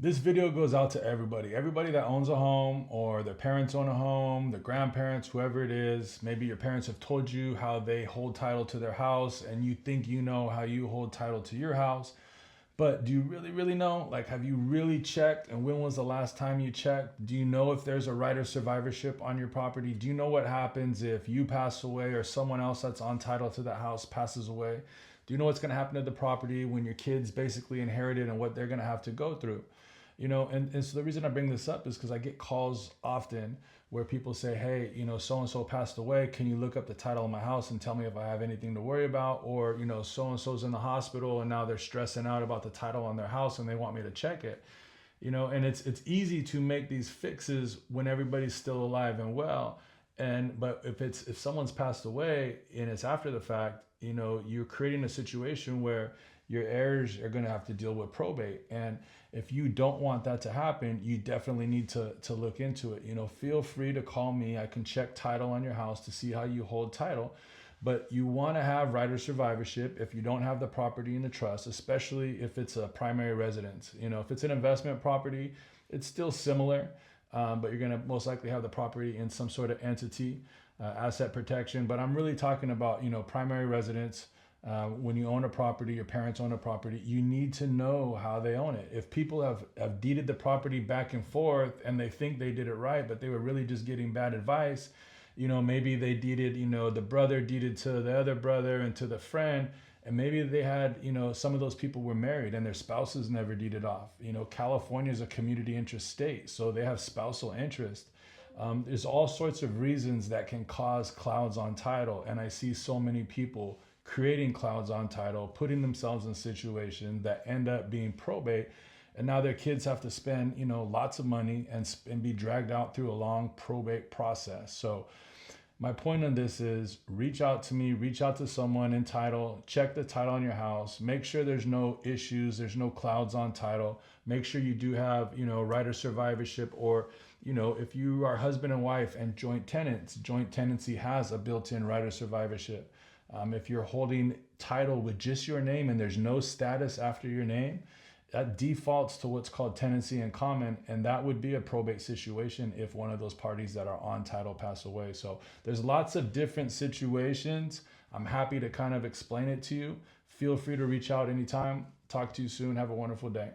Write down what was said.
This video goes out to everybody. Everybody that owns a home or their parents own a home, their grandparents, whoever it is. Maybe your parents have told you how they hold title to their house and you think you know how you hold title to your house. But do you really know? Like, have you really checked? And when was the last time you checked? Do you know if there's a right of survivorship on your property? Do you know what happens if you pass away or someone else that's on title to the house passes away? Do you know what's going to happen to the property when your kids basically inherit it and what they're going to have to go through? And so the reason I bring this up is because I get calls often where people say, hey, so and so passed away. Can you look up the title of my house and tell me if I have anything to worry about? Or, so and so's in the hospital and now they're stressing out about the title on their house and they want me to check it. And it's easy to make these fixes when everybody's still alive and well. But if someone's passed away and it's after the fact, you're creating a situation where your heirs are going to have to deal with probate. And if you don't want that to happen, you definitely need to look into it. Feel free to call me. I can check title on your house to see how you hold title. But you want to have right of survivorship if you don't have the property in the trust, especially if it's a primary residence. If it's an investment property, it's still similar, but you're going to most likely have the property in some sort of entity, asset protection. But I'm really talking about, primary residence. When you own a property, your parents own a property, you need to know how they own it. If people have deeded the property back and forth and they think they did it right, but they were really just getting bad advice, maybe they deeded, the brother deeded to the other brother and to the friend, and maybe they had, some of those people were married and their spouses never deeded off. California is a community interest state, so they have spousal interest. There's all sorts of reasons that can cause clouds on title, and I see so many people creating clouds on title, putting themselves in situations that end up being probate, and now their kids have to spend lots of money and be dragged out through a long probate process. So my point on this is reach out to me, reach out to someone in title, check the title on your house, make sure there's no issues, there's no clouds on title, make sure you do have right of survivorship, or if you are husband and wife and joint tenants, joint tenancy has a built-in right of survivorship. If you're holding title with just your name and there's no status after your name, that defaults to what's called tenancy in common, and that would be a probate situation if one of those parties that are on title pass away. So there's lots of different situations. I'm happy to kind of explain it to you. Feel free to reach out anytime. Talk to you soon. Have a wonderful day.